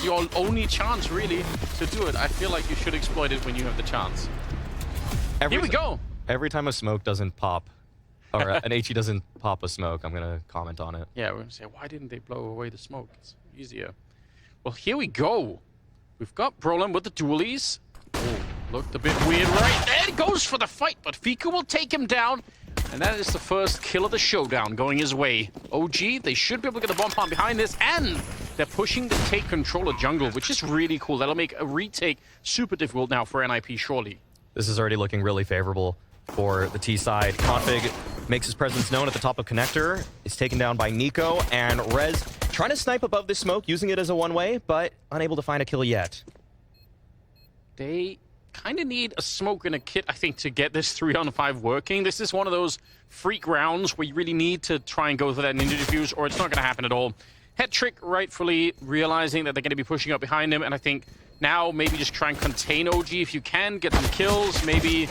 is your only chance, really, to do it. I feel like you should exploit it when you have the chance. Here we go. Every time a smoke doesn't pop, or an HE doesn't pop a smoke, I'm going to comment on it. Yeah, we're going to say, why didn't they blow away the smoke? It's easier. Well, here we go. We've got Brolin with the dualies. Oh, looked a bit weird right there. He goes for the fight, but Fiku will take him down. And that is the first kill of the showdown going his way. OG, they should be able to get the bomb plant behind this, and they're pushing to take control of jungle, which is really cool. That'll make a retake super difficult now for NIP, surely. This is already looking really favorable for the T side. Config makes his presence known at the top of connector. Is taken down by Nico, and Rez trying to snipe above this smoke, using it as a one-way, but unable to find a kill yet. They kind of need a smoke and a kit, I think, to get this 3-on-5 working. This is one of those freak rounds where you really need to try and go for that ninja defuse, or it's not going to happen at all. Headtrick rightfully realizing that they're going to be pushing up behind him, and I think now maybe just try and contain OG if you can, get some kills, maybe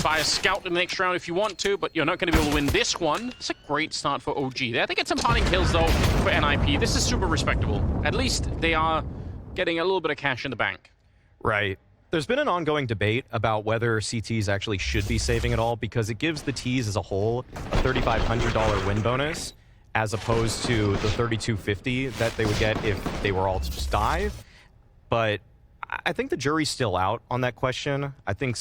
buy a scout in the next round if you want to, but you're not going to be able to win this one. It's a great start for OG there. They get some parting kills, though, for NIP. This is super respectable. At least they are getting a little bit of cash in the bank. Right. There's been an ongoing debate about whether CTs actually should be saving at all, because it gives the Ts as a whole a $3,500 win bonus, as opposed to the $3,250 that they would get if they were all to just dive. But I think the jury's still out on that question. I think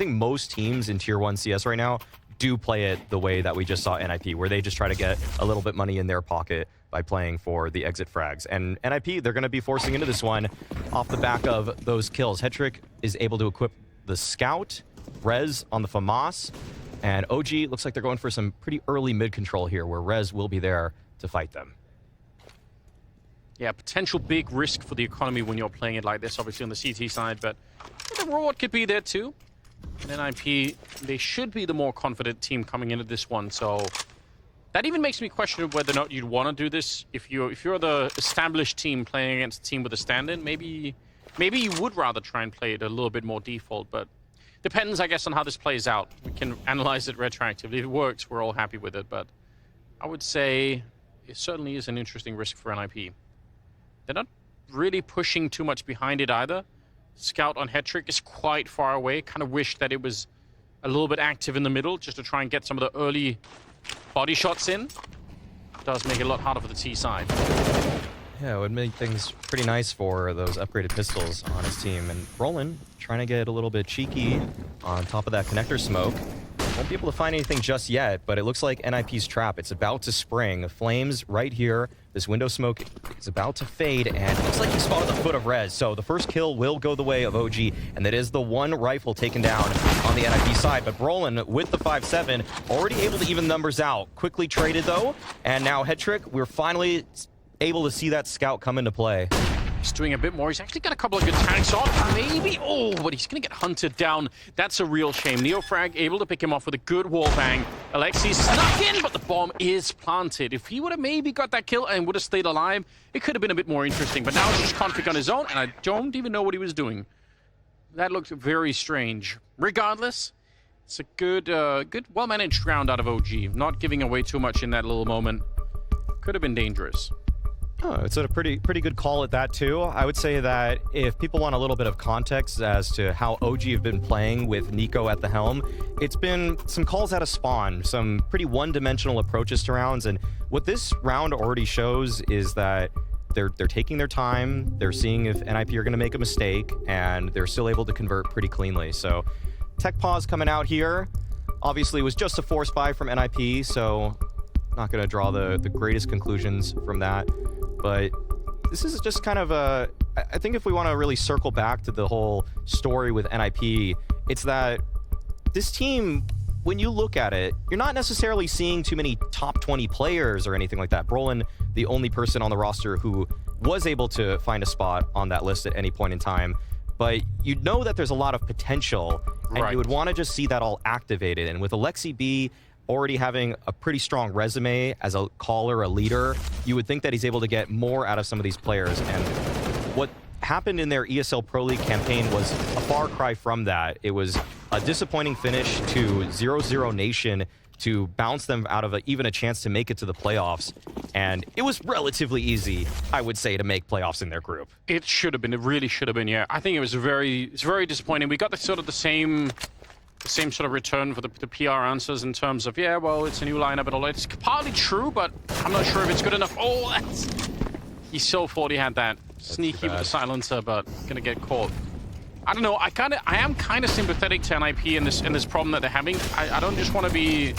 most teams in Tier 1 CS right now do play it the way that we just saw NIP, where they just try to get a little bit money in their pocket by playing for the exit frags. And NIP, they're going to be forcing into this one off the back of those kills. Headtrick is able to equip the Scout, Rez on the FAMAS, and OG looks like they're going for some pretty early mid-control here, where Rez will be there to fight them. Yeah, potential big risk for the economy when you're playing it like this, obviously on the CT side, but the reward could be there too. And NIP, they should be the more confident team coming into this one, so that even makes me question whether or not you'd want to do this. If you're the established team playing against a team with a stand-in, maybe you would rather try and play it a little bit more default, but depends, I guess, on how this plays out. We can analyze it retroactively. If it works, we're all happy with it, but I would say it certainly is an interesting risk for NIP. They're not really pushing too much behind it either. Scout on Headtrick is quite far away. Kind of wish that it was a little bit active in the middle just to try and get some of the early body shots in. Does make it a lot harder for the T side. Yeah, it would make things pretty nice for those upgraded pistols on his team. And Roland trying to get a little bit cheeky on top of that connector smoke. Won't be able to find anything just yet, but it looks like NIP's trap. It's about to spring. Flames right here. This window smoke is about to fade, and it looks like he spotted the foot of Rez. So the first kill will go the way of OG, and that is the one rifle taken down on the NIP side. But Brolin with the 5-7, already able to even numbers out. Quickly traded, though, and now Headtrick, we're finally able to see that scout come into play. He's doing a bit more. He's actually got a couple of good tanks on. Maybe. Oh, but he's going to get hunted down. That's a real shame. Neofrag able to pick him off with a good wallbang. Alexi snuck in, but the bomb is planted. If he would have maybe got that kill and would have stayed alive, it could have been a bit more interesting. But now it's just Config on his own, and I don't even know what he was doing. That looked very strange. Regardless, it's a good, well-managed round out of OG. Not giving away too much in that little moment. Could have been dangerous. Oh, it's a pretty good call at that, too. I would say that if people want a little bit of context as to how OG have been playing with Nico at the helm, it's been some calls out of spawn, some pretty one-dimensional approaches to rounds, and what this round already shows is that they're taking their time, they're seeing if NIP are going to make a mistake, and they're still able to convert pretty cleanly. So, tech pause coming out here. Obviously, it was just a force buy from NIP, so not going to draw the greatest conclusions from that. But this is just kind of a... I think if we want to really circle back to the whole story with NIP, it's that this team, when you look at it, you're not necessarily seeing too many top 20 players or anything like that. Brolin, the only person on the roster who was able to find a spot on that list at any point in time. But you know that there's a lot of potential, and right. You would want to just see that all activated. And with Alexi B already having a pretty strong resume as a caller, a leader, you would think that he's able to get more out of some of these players. And what happened in their ESL Pro League campaign was a far cry from that. It was a disappointing finish to 0-0 Nation to bounce them out of even a chance to make it to the playoffs. And it was relatively easy, I would say, to make playoffs in their group. It should have been. It really should have been, yeah. I think it's very disappointing. We got the same sort of return for the PR answers in terms of, yeah, well, it's a new lineup and all that. It's partly true, but I'm not sure if it's good enough. Oh, he so thought he had that. Sneaky with the silencer, but gonna get caught. I don't know. I am kind of sympathetic to NIP in this problem that they're having. I don't just want to be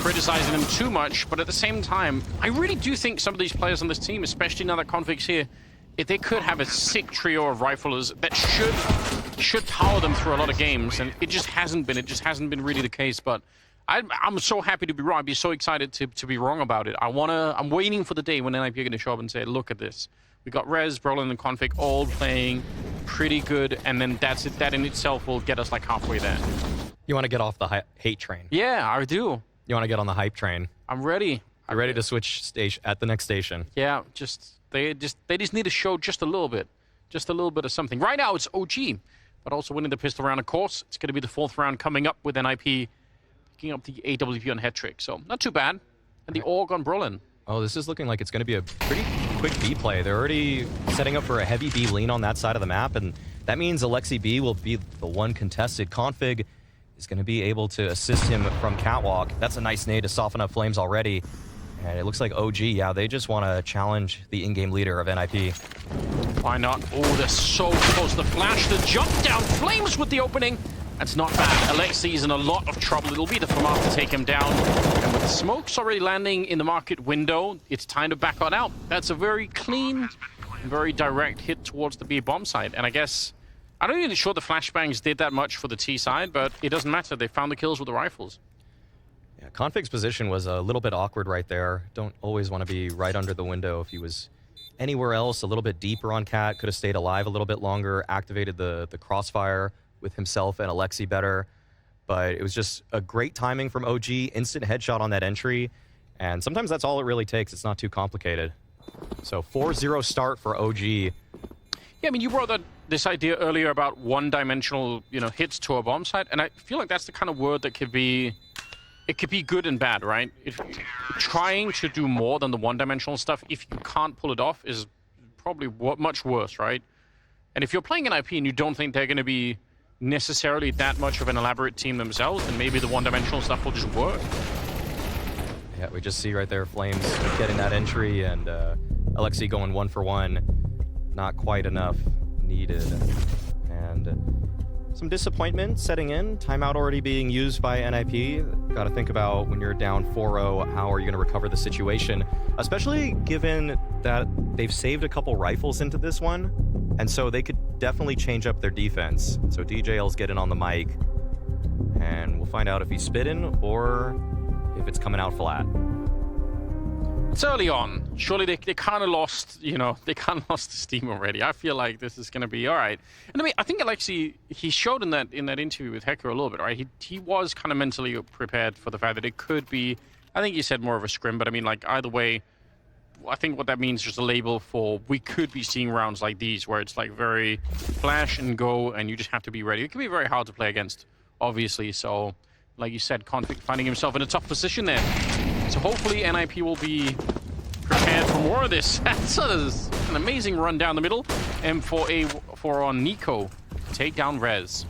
criticizing them too much, but at the same time, I really do think some of these players on this team, especially now that Config's here, if they could have a sick trio of riflers that should power them through a lot of games, and it just hasn't been. It just hasn't been really the case. But I'm so happy to be wrong. I'd be so excited to be wrong about it. I'm waiting for the day when NIP are going to show up and say, look at this. We got Rez, Brolin, and Config all playing pretty good, and then that's it. That in itself will get us like halfway there. You want to get off the hate train? Yeah, I do. You want to get on the hype train? I'm ready. You're ready to switch station at the next station. Yeah, they just need to show just a little bit of something. Right now it's OG, but also winning the pistol round. Of course, it's going to be the 4th round coming up with NIP picking up the AWP on head trick. So not too bad. And the AUG on Brolin. Oh, this is looking like it's going to be a pretty quick B play. They're already setting up for a heavy B lean on that side of the map, and that means Alexi B will be the one contested. Config is going to be able to assist him from catwalk. That's a nice nade to soften up flames already. And it looks like OG, yeah, they just want to challenge the in-game leader of NIP. Why not? Oh, they're so close. The flash, the jump down, flames with the opening. That's not bad. Alexi's in a lot of trouble. It'll be the FAMAS to take him down. And with the smokes already landing in the market window, it's time to back on out. That's a very clean, very direct hit towards the B bomb side. And I guess, I'm not even sure the flashbangs did that much for the T side, but it doesn't matter. They found the kills with the rifles. Yeah, Config's position was a little bit awkward right there. Don't always want to be right under the window. If he was anywhere else, a little bit deeper on Cat, could have stayed alive a little bit longer, activated the crossfire with himself and Alexi better. But it was just a great timing from OG, instant headshot on that entry. And sometimes that's all it really takes. It's not too complicated. So 4-0 start for OG. Yeah, I mean, you brought this idea earlier about one-dimensional, hits to a bomb site, and I feel like that's the kind of word that could be, it could be good and bad, right? Trying to do more than the one-dimensional stuff, if you can't pull it off, is probably much worse, right? And if you're playing an IP and you don't think they're going to be necessarily that much of an elaborate team themselves, then maybe the one-dimensional stuff will just work. Yeah, we just see right there Flames getting that entry, and Alexi going 1 for 1. Not quite enough needed. And some disappointment setting in. Timeout already being used by NIP. Got to think about when you're down 4-0, how are you going to recover the situation? Especially given that they've saved a couple rifles into this one. And so they could definitely change up their defense. So DJL's getting on the mic. And we'll find out if he's spitting or if it's coming out flat. It's early on. Surely they kind of lost, they kind of lost the steam already. I feel like this is going to be all right. And I mean, I think Alexi, he showed in that interview with Hecker a little bit, right? He was kind of mentally prepared for the fact that it could be, I think he said more of a scrim, but I mean, like, either way, I think what that means is just a label for we could be seeing rounds like these where it's like very flash and go and you just have to be ready. It can be very hard to play against, obviously. So, like you said, Config finding himself in a tough position there. So hopefully NIP will be prepared for more of this. That's an amazing run down the middle. M4A4 on Nico. Take down Rez.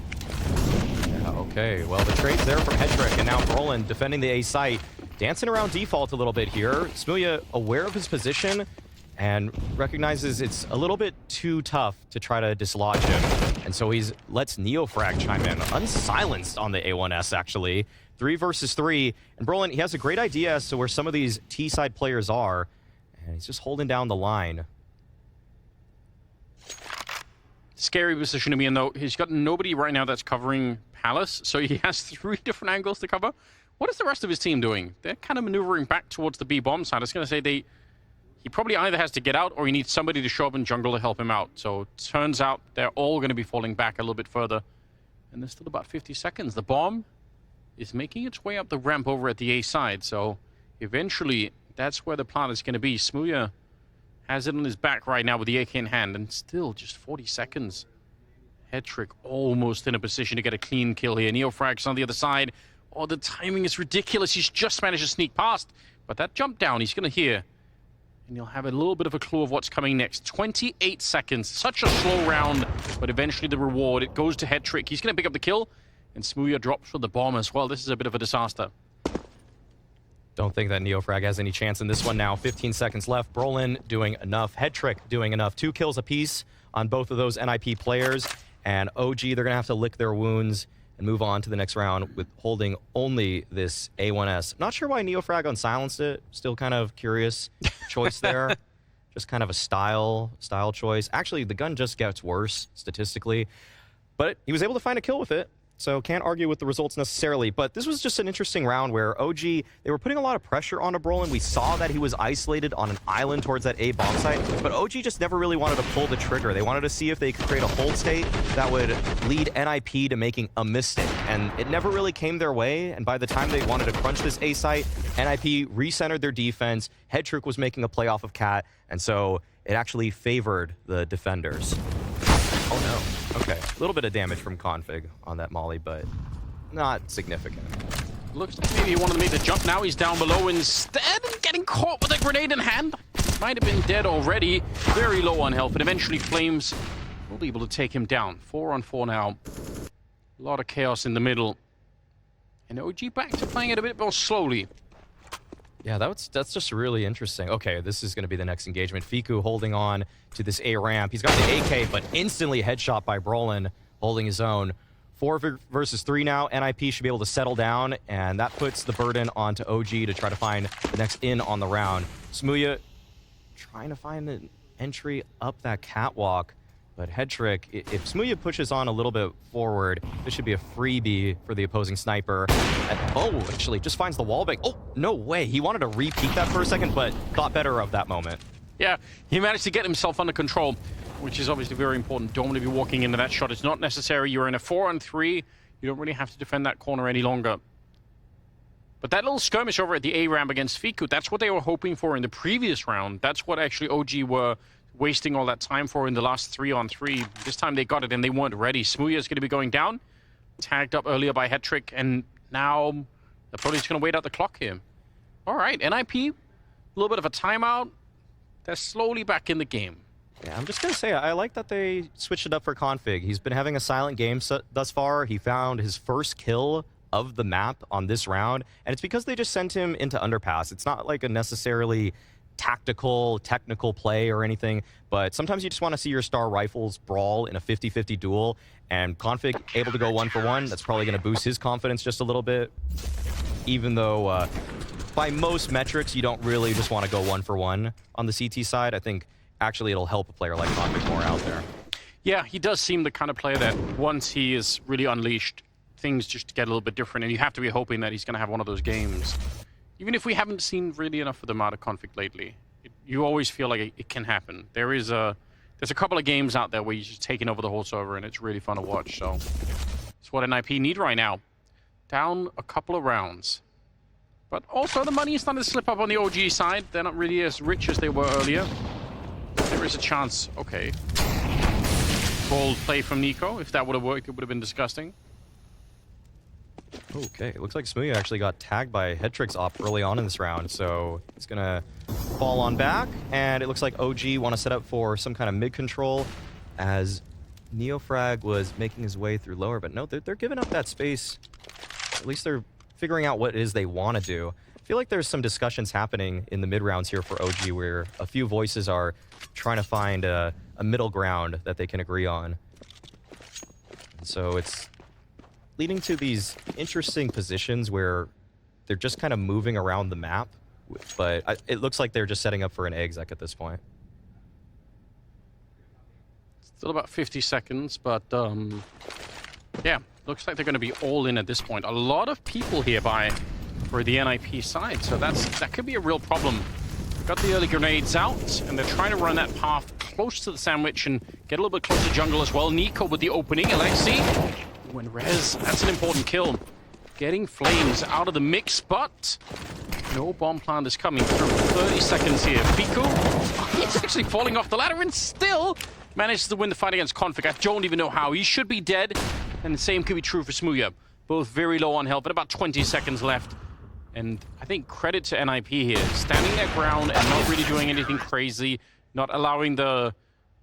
Yeah, okay, well, the trade's there from Hedrick, and now Brolin defending the A site. Dancing around default a little bit here. Smilja aware of his position and recognizes it's a little bit too tough to try to dislodge him. And so he lets Neofrag chime in. Unsilenced on the A1S, actually. 3 versus 3. And Brolin, he has a great idea as to where some of these T-side players are. And he's just holding down the line. Scary position to be in, though. He's got nobody right now that's covering Palace. So he has 3 different angles to cover. What is the rest of his team doing? They're kind of maneuvering back towards the B bomb side. I was going to say he probably either has to get out or he needs somebody to show up in jungle to help him out. So it turns out they're all going to be falling back a little bit further. And there's still about 50 seconds. The bomb is making its way up the ramp over at the A side. So eventually that's where the plan is going to be. Smilja has it on his back right now with the AK in hand. And still just 40 seconds. Headtrick almost in a position to get a clean kill here. Neofrag's on the other side. Oh, the timing is ridiculous. He's just managed to sneak past. But that jump down, he's going to hear. And you'll have a little bit of a clue of what's coming next. 28 seconds. Such a slow round. But eventually the reward, it goes to Headtrick. He's going to pick up the kill. And Smooya drops for the bomb as well. This is a bit of a disaster. Don't think that NeoFrag has any chance in this one now. 15 seconds left. Brolin doing enough. Headtrick doing enough. 2 kills apiece on both of those NIP players. And OG, they're going to have to lick their wounds and move on to the next round with holding only this A1S. Not sure why NeoFrag unsilenced it. Still kind of curious choice there. Just kind of a style choice. Actually, the gun just gets worse statistically. But he was able to find a kill with it. So can't argue with the results necessarily, but this was just an interesting round where OG, they were putting a lot of pressure onto Brolin. We saw that he was isolated on an island towards that A bomb site, but OG just never really wanted to pull the trigger. They wanted to see if they could create a hold state that would lead NIP to making a mistake, and it never really came their way, and by the time they wanted to crunch this A site, NIP recentered their defense, Headtrick was making a play off of Cat, and so it actually favored the defenders. Oh no. Okay. A little bit of damage from Config on that molly, but not significant. Looks like maybe he wanted to make the jump. Now he's down below instead and getting caught with a grenade in hand. Might have been dead already. Very low on health, but eventually Flames will be able to take him down. 4-on-4 now. A lot of chaos in the middle. And OG back to playing it a bit more slowly. Yeah, that's just really interesting. Okay, this is going to be the next engagement. Fiku holding on to this A ramp. He's got the AK, but instantly headshot by Brolin, holding his own. 4 versus 3 now. NIP should be able to settle down, and that puts the burden onto OG to try to find the next in on the round. Smooya trying to find the entry up that catwalk. But Headtrick, if Smooya pushes on a little bit forward, this should be a freebie for the opposing sniper. And, oh, actually, just finds the wallbang. Oh, no way. He wanted to re-peek that for a second, but thought better of that moment. Yeah, he managed to get himself under control, which is obviously very important. Don't want to be walking into that shot. It's not necessary. You're in a 4-on-3. You don't really have to defend that corner any longer. But that little skirmish over at the A ramp against Fiku, that's what they were hoping for in the previous round. That's what actually OG were wasting all that time for in the last 3-on-3. This time they got it and they weren't ready. Smooya is going to be going down. Tagged up earlier by Headtrick, and now the opponent's going to wait out the clock here. All right, NIP, a little bit of a timeout. They're slowly back in the game. Yeah, I'm just going to say, I like that they switched it up for Config. He's been having a silent game thus far. He found his first kill of the map on this round, and it's because they just sent him into Underpass. It's not like a necessarily tactical, technical play or anything, but sometimes you just want to see your star rifles brawl in a 50-50 duel, and Config able to go 1-for-1. That's probably going to boost his confidence just a little bit, even though by most metrics, you don't really just want to go 1-for-1 on the CT side. I think actually it'll help a player like Config more out there. Yeah, he does seem the kind of player that once he is really unleashed, things just get a little bit different, and you have to be hoping that he's going to have one of those games. Even if we haven't seen really enough of them out of Conflict lately, you always feel like it can happen. There's a couple of games out there where you're just taking over the whole server, and it's really fun to watch. So it's what NIP need right now. Down a couple of rounds. But also the money is starting to slip up on the OG side. They're not really as rich as they were earlier. There is a chance. Okay. Bold play from Nico. If that would have worked, it would have been disgusting. Okay, it looks like Smooya actually got tagged by Headtrick's op early on in this round, so he's gonna fall on back, and it looks like OG want to set up for some kind of mid-control as NeoFrag was making his way through lower, but no, they're giving up that space. At least they're figuring out what it is they want to do. I feel like there's some discussions happening in the mid-rounds here for OG where a few voices are trying to find a middle ground that they can agree on. So it's leading to these interesting positions where they're just kind of moving around the map, but it looks like they're just setting up for an exec at this point. Still about 50 seconds, but yeah, looks like they're going to be all in at this point. A lot of people here for the NIP side, so that could be a real problem. We've got the early grenades out, and they're trying to run that path close to the sandwich and get a little bit closer to jungle as well. Nico with the opening, Alexi. When Rez, that's an important kill. Getting Flames out of the mix, but no bomb plant is coming through. 30 seconds here. Fiku, he's actually falling off the ladder and still manages to win the fight against Config. I don't even know how. He should be dead, and the same could be true for Smooya. both very low on health, but about 20 seconds left. And I think credit to NIP here, standing their ground and not really doing anything crazy, not allowing the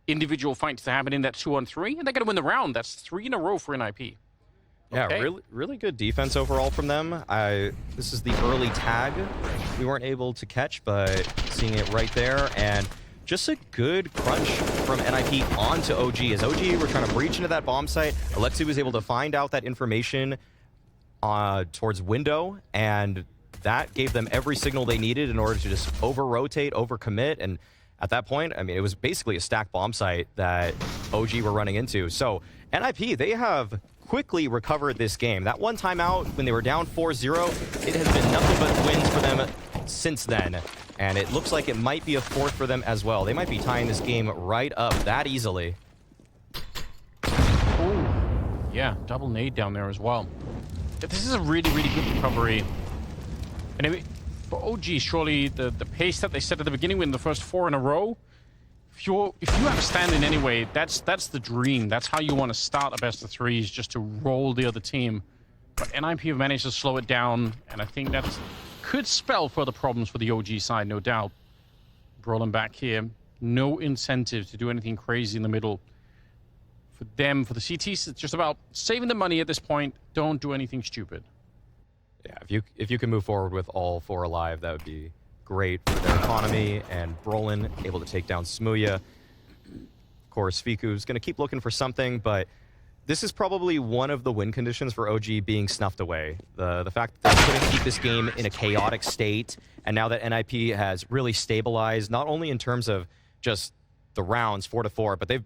individual fights to happen in that 2-on-3, and they're going to win the round. That's 3 in a row for NIP. Yeah, Okay. really good defense overall from them. This is the early tag we weren't able to catch, but seeing it right there, and just a good crunch from NIP onto OG. As OG were trying to breach into that bomb site, Alexi was able to find out that information towards window, and that gave them every signal they needed in order to just over-rotate, over-commit, and at that point, I mean, it was basically a stacked bomb site that OG were running into. So NIP, they have quickly recovered this game. That one timeout when they were down 4-0, it has been nothing but wins for them since then. And it looks like it might be a fourth for them as well. They might be tying this game right up that easily. Ooh, yeah, double nade down there as well. This is a really, really good recovery. And I mean, for OG, surely the pace that they set at the beginning with the first 4 in a row, if you have a stand in anyway, that's the dream. That's how you want to start a best of 3s, just to roll the other team. But NIP have managed to slow it down, and I think that could spell further problems for the OG side, no doubt. Brolin back here, no incentive to do anything crazy in the middle. For them, for the CTs, it's just about saving the money at this point. Don't do anything stupid. Yeah, if you can move forward with all 4 alive, that would be great for their economy. And Brolin able to take down Smuya. Of course, Fiku's going to keep looking for something, but this is probably one of the win conditions for OG being snuffed away. The fact that they couldn't keep this game in a chaotic state, and now that NIP has really stabilized, not only in terms of just the rounds 4-4, but they've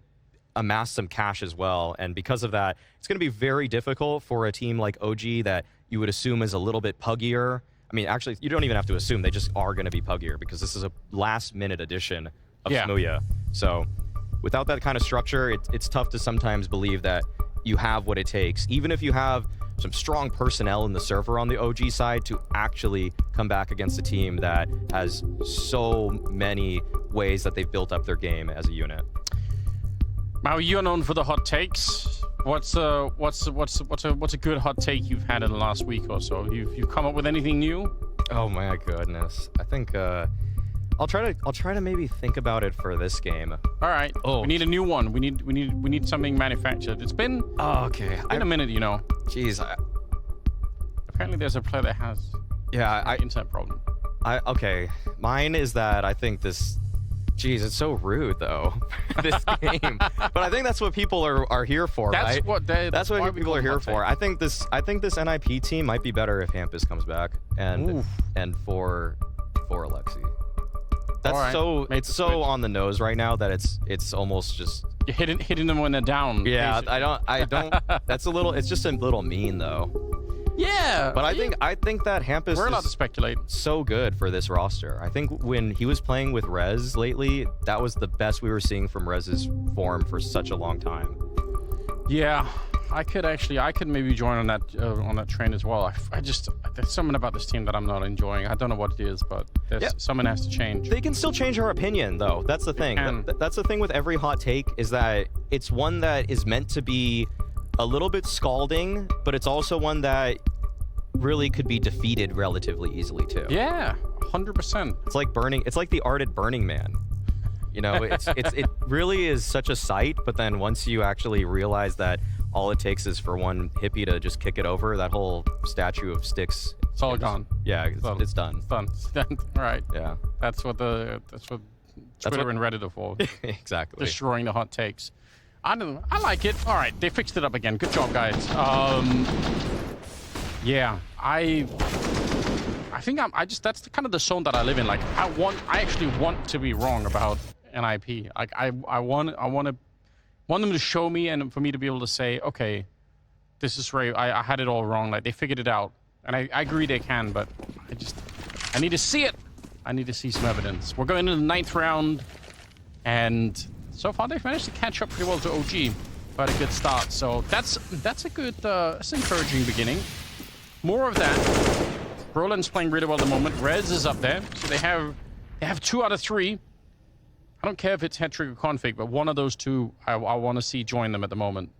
amassed some cash as well. And because of that, it's going to be very difficult for a team like OG that you would assume is a little bit puggier. I mean, actually, you don't even have to assume. They just are going to be puggier because this is a last-minute addition of Smuya. So without that kind of structure, it's tough to sometimes believe that you have what it takes, even if you have some strong personnel in the server on the OG side, to actually come back against a team that has so many ways that they've built up their game as a unit. Now, you're known for the hot takes. What's a good hot take you've had in the last week or so? You've come up with anything new? Oh my goodness! I think I'll try to maybe think about it for this game. All right. Oh, we need a new one. We need something manufactured. It's been a minute, you know. Jeez. Apparently, there's a player that has an internet problem. Okay. Mine is that I think this. Jeez, it's so rude though. This game, but I think that's what people are here for, right? That's what people are here for. I think this NIP team might be better if Hampus comes back, and for Alexi. That's it's so on the nose right now that it's almost just you're hitting them when they're down. Yeah, basically. I don't. That's a little. It's just a little mean though. Yeah, but I think that Hampus we're allowed to speculate. So good for this roster. I think when he was playing with Rez lately, that was the best we were seeing from Rez's form for such a long time. Yeah, I could maybe join on that train as well. There's something about this team that I'm not enjoying. I don't know what it is, but someone has to change. They can still change our opinion though. That's the thing. That's the thing with every hot take, is that it's one that is meant to be a little bit scalding, but it's also one that really could be defeated relatively easily too. Yeah, 100%. It's like burning. It's like the art at Burning Man. You know, it really is such a sight. But then once you actually realize that all it takes is for one hippie to just kick it over, that whole statue of sticks. It's all gone. Yeah, it's done. It's done. It's done. All right. Yeah. That's what Twitter and Reddit are for. Exactly. Destroying the hot takes. I don't know. I like it. All right, they fixed it up again. Good job, guys. Yeah, I think that's kind of the zone that I live in. Like, I actually want to be wrong about NIP. Like, I want them to show me, and for me to be able to say, okay, this is right. I had it all wrong. Like, they figured it out, and I agree they can, but I need to see it. I need to see some evidence. We're going into the 9th round, and so far, they've managed to catch up pretty well to OG. Quite a good start. So that's a good, that's an encouraging beginning. More of that. Brolin's playing really well at the moment. Rez is up there. So they have 2 out of 3. I don't care if it's head trigger config, but one of those 2 I want to see join them at the moment.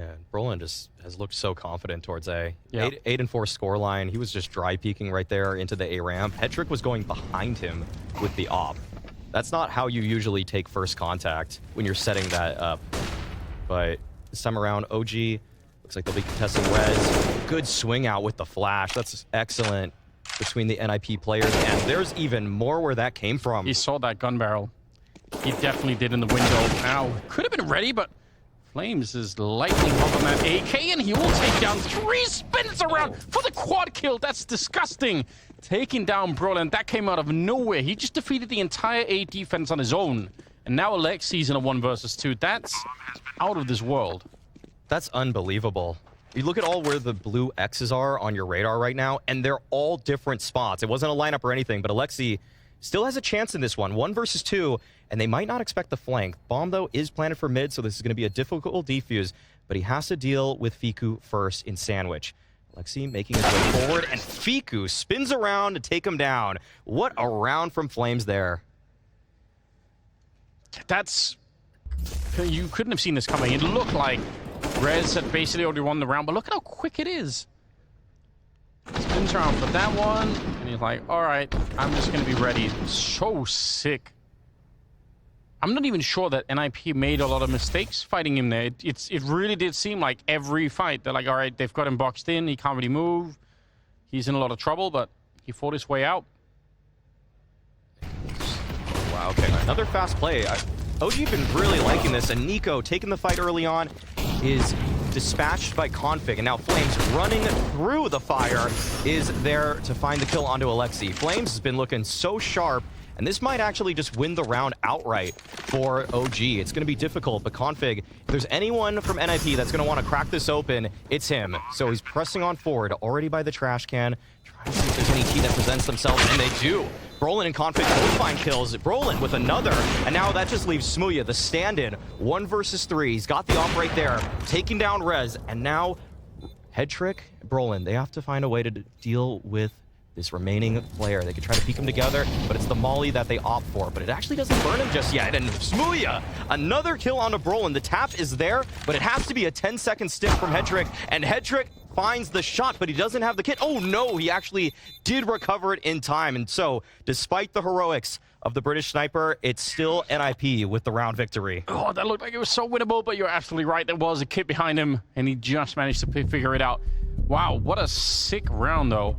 Yeah, Brolin just has looked so confident towards A. Yep. 8-4 scoreline. He was just dry peeking right there into the A ramp. Hetrick was going behind him with the op. That's not how you usually take first contact when you're setting that up. But this time around, OG looks like they'll be contesting Rez. Good swing out with the flash. That's excellent between the NIP players. And there's even more where that came from. He saw that gun barrel. He definitely did in the window. Now, could have been ready, but Flames is lightning hot on that AK, and he will take down 3 spins around for the quad kill. That's disgusting. Taking down Brolin, that came out of nowhere. He just defeated the entire A defense on his own. And now Alexi's in a 1 versus 2. That's out of this world. That's unbelievable. You look at all where the blue X's are on your radar right now, and they're all different spots. It wasn't a lineup or anything, but Alexi still has a chance in this one. 1 versus 2, and they might not expect the flank. Bomb, though, is planted for mid, so this is going to be a difficult defuse, but he has to deal with Fiku first in Sandwich. Alexi making his way forward, and Fiku spins around to take him down. What a round from Flames there. That's... You couldn't have seen this coming. It looked like Rez had basically already won the round, but look at how quick it is. Spins around for that one, and he's like, all right, I'm just going to be ready. So sick. I'm not even sure that NIP made a lot of mistakes fighting him there. It really did seem like every fight, they're like, all right, they've got him boxed in, he can't really move. He's in a lot of trouble, but he fought his way out. Wow, okay, another fast play. OG been really liking this, and Nico taking the fight early on is dispatched by Config, and now Flames running through the fire is there to find the kill onto Alexi. Flames has been looking so sharp, and this might actually just win the round outright for OG. It's going to be difficult, but Config, if there's anyone from NIP that's going to want to crack this open, it's him. So he's pressing on forward, already by the trash can, trying to see if there's any T that presents themselves, and they do. Brolin and Config both find kills. Brolin with another, and now that just leaves Smooya, the stand-in, 1 versus 3. He's got the op right there, taking down Rez, and now Hetrick, Brolin, they have to find a way to deal with this remaining player. They could try to peek him together, but it's the molly that they opt for, but it actually doesn't burn him just yet. And Smooya, another kill onto Brolin. The tap is there, but it has to be a 10-second stick from Hetrick, and Hetrick finds the shot, but he doesn't have the kit. Oh no, he actually did recover it in time. And so, despite the heroics of the British sniper, it's still NIP with the round victory. Oh, that looked like it was so winnable, but you're absolutely right. There was a kit behind him, and he just managed to figure it out. Wow, what a sick round, though.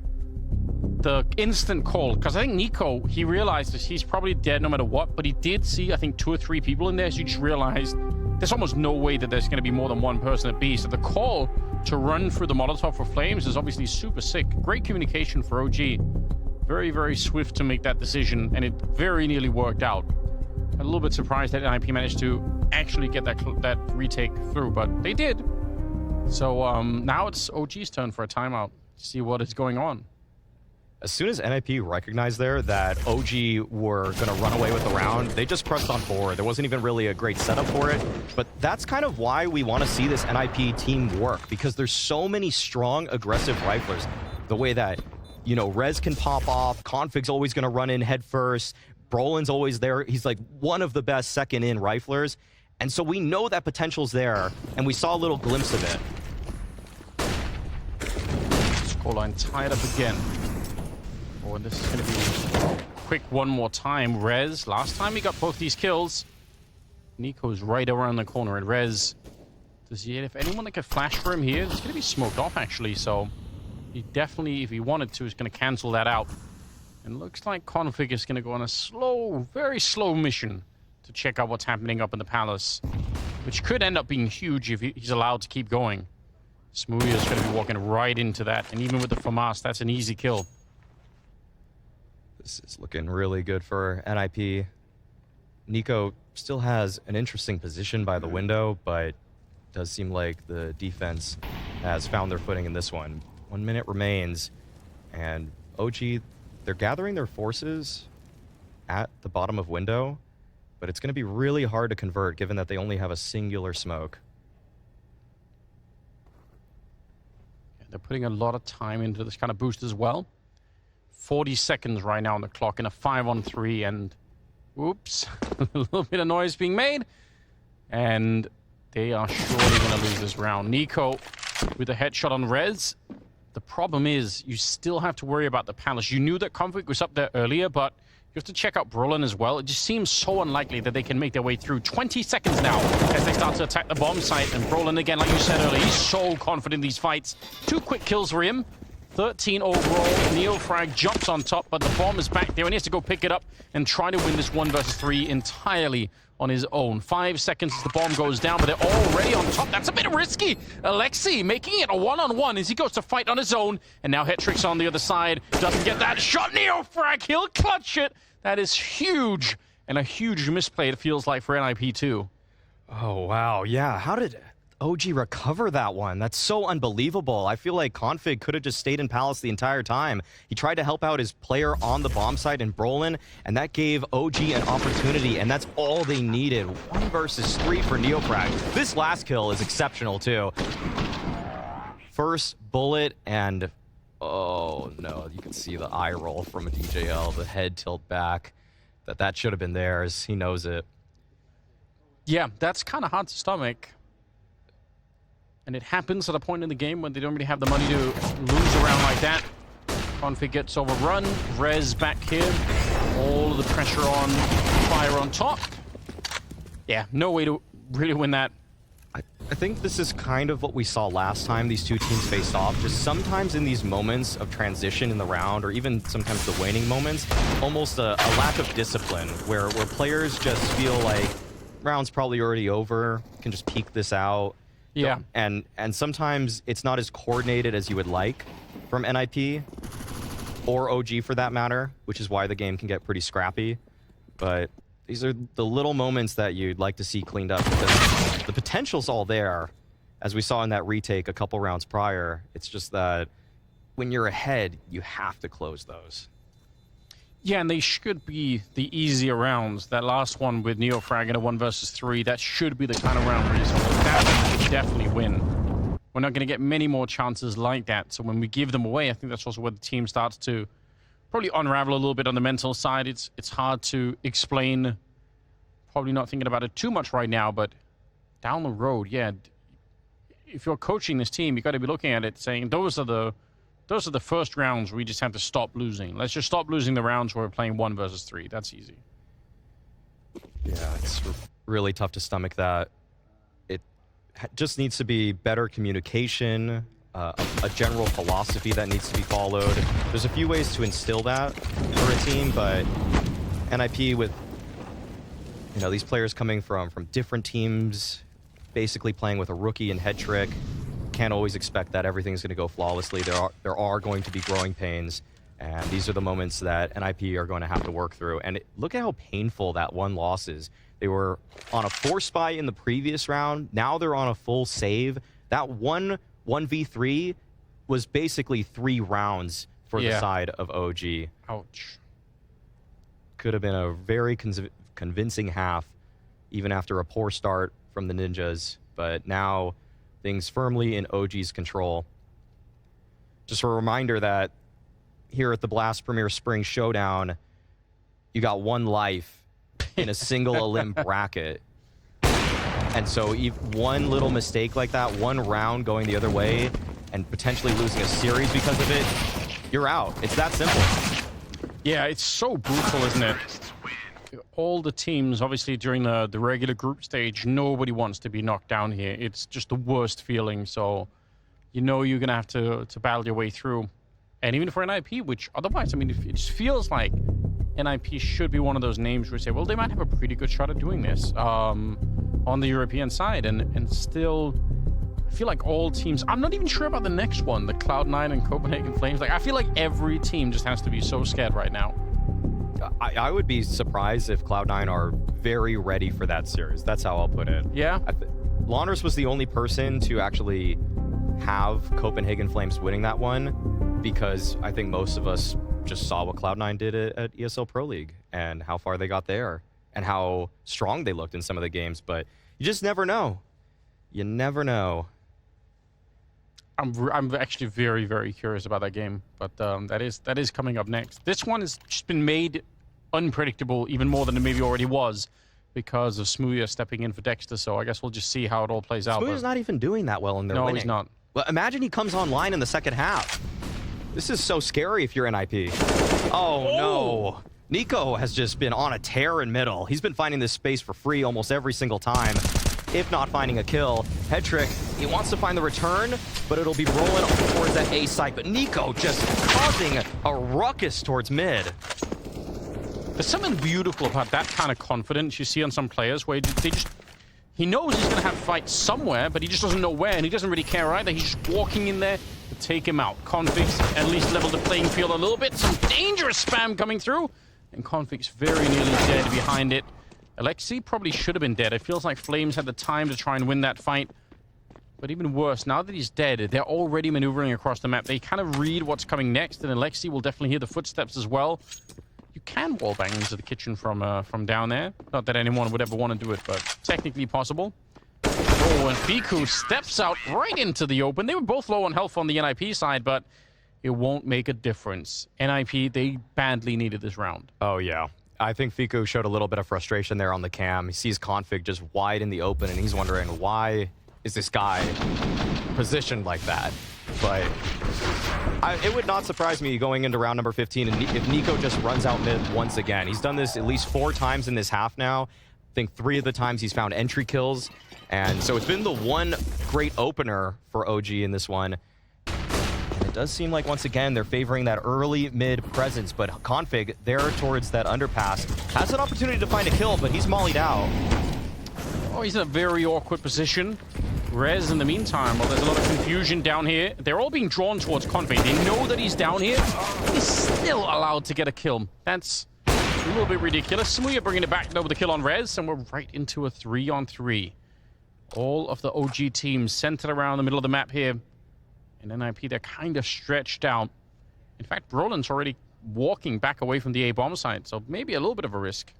The instant call, because I think Nico, he realized that he's probably dead no matter what, but he did see, I think, 2 or 3 people in there, so you just realized there's almost no way that there's going to be more than 1 person at B. So the call to run through the Molotov for Flames is obviously super sick. Great communication for OG. Very, very swift to make that decision, and it very nearly worked out. A little bit surprised that NIP managed to actually get that retake through, but they did. So now it's OG's turn for a timeout to see what is going on. As soon as NIP recognized there that OG were going to run away with the round, they just pressed on forward. There wasn't even really a great setup for it, but that's kind of why we want to see this NIP team work, because there's so many strong, aggressive riflers. The way that, you know, Rez can pop off, Config's always going to run in head first, Brolin's always there. He's like one of the best second-in riflers, and so we know that potential's there, and we saw a little glimpse of it. Scoreline tied up again. Oh, and this is going to be quick one more time. Rez, last time he got both these kills. Nico's right around the corner, and Rez, does he, if anyone that could flash for him here, it's going to be smoked off, actually, so he definitely, if he wanted to, is going to cancel that out. And looks like Config is going to go on a slow, very slow mission to check out what's happening up in the palace, which could end up being huge if he's allowed to keep going. Smooya is going to be walking right into that, and even with the FAMAS, that's an easy kill. This is looking really good for NIP. Nico still has an interesting position by the window, but it does seem like the defense has found their footing in this one. 1 minute remains, and OG, they're gathering their forces at the bottom of window, but it's going to be really hard to convert given that they only have a singular smoke. They're putting a lot of time into this kind of boost as well. 40 seconds right now on the clock in a 5-on-3, and whoops, a little bit of noise being made, and they are surely going to lose this round. Nico with a headshot on Rez. The problem is you still have to worry about the Palace. You knew that Conflict was up there earlier, but you have to check out Brolin as well. It just seems so unlikely that they can make their way through. 20 seconds now as they start to attack the bomb site. And Brolin, again, like you said earlier, he's so confident in these fights. 2 quick kills for him. 13 overall. Neofrag jumps on top, but the bomb is back there, and he has to go pick it up and try to win this 1 versus 3 entirely on his own. 5 seconds as the bomb goes down, but they're already on top. That's a bit risky. Alexi making it a one-on-one as he goes to fight on his own, and now Hetrix on the other side. Doesn't get that shot. Neofrag, he'll clutch it. That is huge, and a huge misplay, it feels like, for NIP too. Oh, wow. Yeah, how did OG recover that one? That's so unbelievable. I feel like Config could have just stayed in Palace the entire time. He tried to help out his player on the bomb site in Brolin, and that gave OG an opportunity, and that's all they needed. 1 versus 3 for Neofrag. This last kill is exceptional, too. First bullet, and oh no, you can see the eye roll from a DJL, the head tilt back. That should have been theirs. He knows it. Yeah, that's kind of hard to stomach. And it happens at a point in the game when they don't really have the money to lose around like that. Config gets overrun. Rez back here. All of the pressure on Fire on top. Yeah, no way to really win that. I think this is kind of what we saw last time these two teams faced off. Just sometimes in these moments of transition in the round, or even sometimes the waning moments, almost a lack of discipline where players just feel like round's probably already over, can just peek this out. Yeah. And sometimes it's not as coordinated as you would like from NIP or OG for that matter, which is why the game can get pretty scrappy. But these are the little moments that you'd like to see cleaned up, because the potential's all there, as we saw in that retake a couple rounds prior. It's just that when you're ahead, you have to close those. Yeah, and they should be the easier rounds. That last one with Neofrag in a 1 versus 3, that should be the kind of round where you that definitely win. We're not going to get many more chances like that. So when we give them away, I think that's also where the team starts to probably unravel a little bit on the mental side. It's hard to explain. Probably not thinking about it too much right now, but down the road, yeah. If you're coaching this team, you got to be looking at it saying, those are the first rounds where we just have to stop losing. Let's just stop losing the rounds where we're playing 1 versus 3. That's easy. Yeah, it's really tough to stomach that. It just needs to be better communication, a general philosophy that needs to be followed. There's a few ways to instill that for a team, but NIP with, you know, these players coming from different teams, basically playing with a rookie and head trick, can't always expect that everything's going to go flawlessly. There are going to be growing pains, and these are the moments that NIP are going to have to work through. And look at how painful that one loss is. They were on a 4-spy in the previous round. Now they're on a full save. That 1v3 was basically 3 rounds for the side of OG. Ouch. Could have been a very convincing half, even after a poor start from the Ninjas. But now things firmly in OG's control. Just a reminder that here at the Blast Premier Spring Showdown, you got 1 life in a single elim bracket. And so one little mistake like that, 1 round going the other way, and potentially losing a series because of it, you're out. It's that simple. Yeah, it's so brutal, isn't it? All the teams, obviously, during the regular group stage, nobody wants to be knocked down here. It's just the worst feeling. So, you know you're going to have to battle your way through. And even for NIP, which otherwise, I mean, it just feels like NIP should be one of those names where you say, well, they might have a pretty good shot at doing this on the European side. And still, I feel like all teams, I'm not even sure about the next one, the Cloud9 and Copenhagen Flames. Like, I feel like every team just has to be so scared right now. I would be surprised if Cloud9 are very ready for that series. That's how I'll put it. Yeah. Launders was the only person to actually have Copenhagen Flames winning that one, because I think most of us just saw what Cloud9 did at ESL Pro League and how far they got there and how strong they looked in some of the games. But you just never know. You never know. I'm actually very, very curious about that game, but that is coming up next. This one has just been made unpredictable even more than it maybe already was because of Smooya stepping in for Dexter, so I guess we'll just see how it all plays out. Smooya's not even doing that well in their winning. No, he's not. Well, imagine he comes online in the second half. This is so scary if you're NIP. Oh, no. Nico has just been on a tear in middle. He's been finding this space for free almost every single time, if not finding a kill. Headtrick, he wants to find the return, but it'll be rolling towards that A site. But Nico just causing a ruckus towards mid. There's something beautiful about that kind of confidence you see on some players where he knows he's going to have to fight somewhere, but he just doesn't know where, and he doesn't really care either. He's just walking in there to take him out. Config's at least leveled the playing field a little bit. Some dangerous spam coming through, and Config's very nearly dead behind it. Alexi probably should have been dead. It feels like Flames had the time to try and win that fight. But even worse, now that he's dead, they're already maneuvering across the map. They kind of read what's coming next, and Alexi will definitely hear the footsteps as well. You can wallbang into the kitchen from down there. Not that anyone would ever want to do it, but technically possible. Oh, and Fiku steps out right into the open. They were both low on health on the NIP side, but it won't make a difference. NIP, they badly needed this round. Oh, yeah. I think Fiku showed a little bit of frustration there on the cam. He sees Config just wide in the open, and he's wondering, why is this guy positioned like that? But it would not surprise me going into round number 15 if Nico just runs out mid once again. He's done this at least 4 times in this half now. I think 3 of the times he's found entry kills. And so it's been the one great opener for OG in this one. And it does seem like, once again, they're favoring that early mid presence. But Config, there towards that underpass, has an opportunity to find a kill, but he's mollied out. Oh, he's in a very awkward position. Rez, in the meantime, well, there's a lot of confusion down here. They're all being drawn towards Config. They know that he's down here. He's still allowed to get a kill. That's a little bit ridiculous. Smooya bringing it back though with the kill on Rez, and we're right into a 3-on-3. All of the OG teams centered around the middle of the map here. And NIP, they're kind of stretched out. In fact, Brolin's already walking back away from the A bomb site, so maybe a little bit of a risk.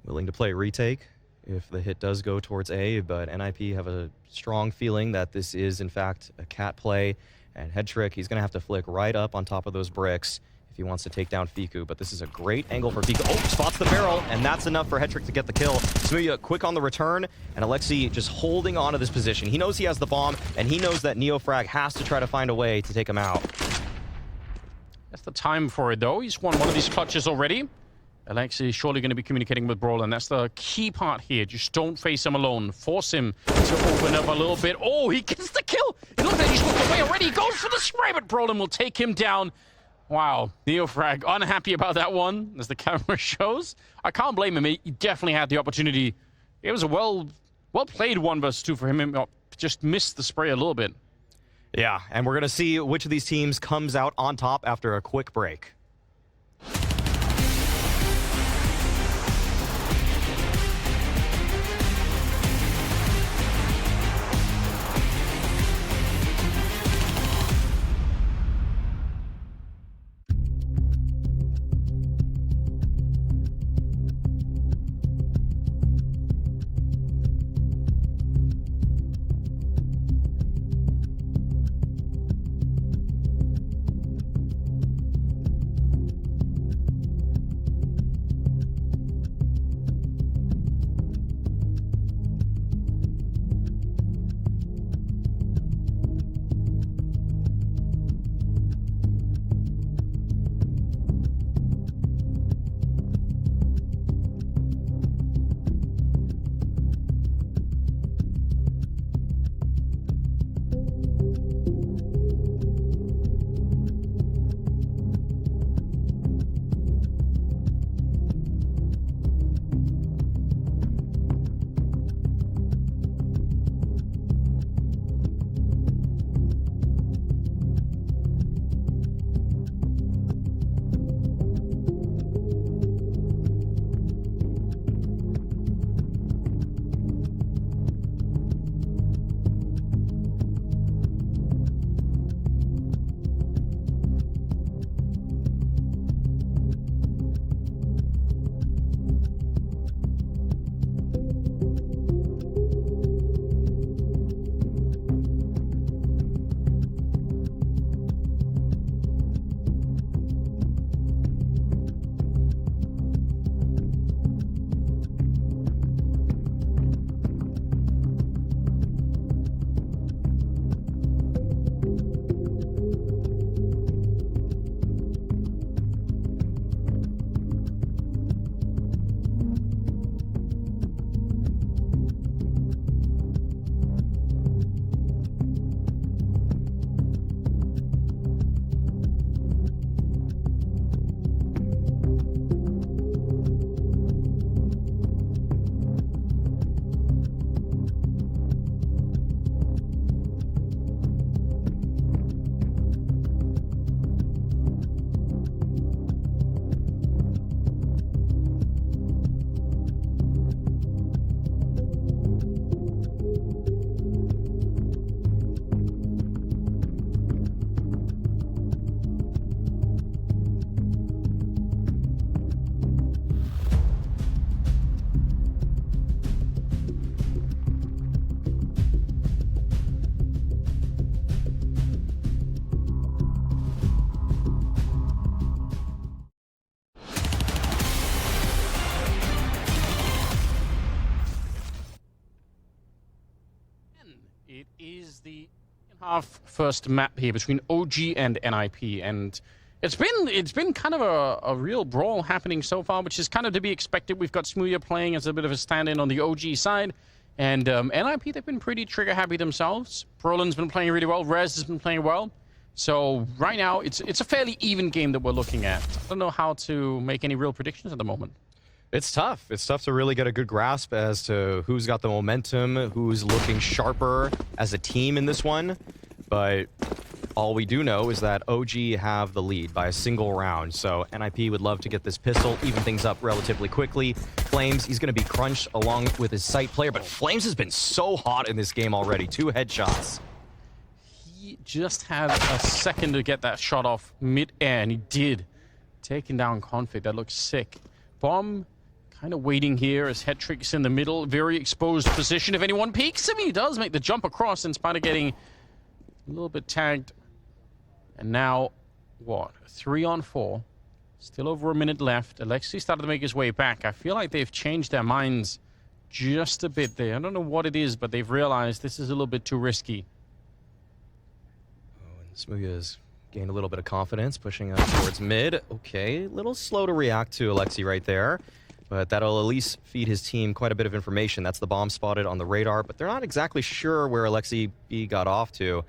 Willing to play retake if the hit does go towards A, but NIP have a strong feeling that this is, in fact, a cat play. And Headtrick, he's going to have to flick right up on top of those bricks if he wants to take down Fiku. But this is a great angle for Fiku. Oh, spots the barrel, and that's enough for Headtrick to get the kill. Smooya quick on the return, and Alexi just holding on to this position. He knows he has the bomb, and he knows that Neofrag has to try to find a way to take him out. That's the time for it, though. He's won one of these clutches already. Alexi is surely going to be communicating with Brolin. That's the key part here. Just don't face him alone. Force him to open up a little bit. Oh, he gets the kill. It looks like he's walked away already. He goes for the spray, but Brolin will take him down. Wow. Neofrag unhappy about that one, as the camera shows. I can't blame him. He definitely had the opportunity. It was a well-played 1 versus 2 for him. Just missed the spray a little bit. Yeah, and we're going to see which of these teams comes out on top after a quick break. It is the half first map here between OG and NIP, and it's been kind of a real brawl happening so far, which is kind of to be expected. We've got Smooya playing as a bit of a stand-in on the OG side, and NIP, they've been pretty trigger-happy themselves. Brolin's been playing really well. Rez has been playing well. So right now, it's a fairly even game that we're looking at. I don't know how to make any real predictions at the moment. It's tough. It's tough to really get a good grasp as to who's got the momentum, who's looking sharper as a team in this one. But all we do know is that OG have the lead by a single round. So NIP would love to get this pistol, even things up relatively quickly. Flames, he's going to be crunched along with his sight player, but Flames has been so hot in this game already. 2 headshots. He just had a second to get that shot off mid-air, and he did. Taking down Config. That looks sick. Bomb kind of waiting here as Hetrick's in the middle. Very exposed position. If anyone peeks him, he does make the jump across in spite of getting a little bit tagged. And now, what? 3 on 4. Still over a minute left. Alexi started to make his way back. I feel like they've changed their minds just a bit there. I don't know what it is, but they've realized this is a little bit too risky. Oh, and Smooya's gained a little bit of confidence, pushing up towards mid. Okay, a little slow to react to Alexi right there. But that'll at least feed his team quite a bit of information. That's the bomb spotted on the radar, but they're not exactly sure where Alexi B got off to.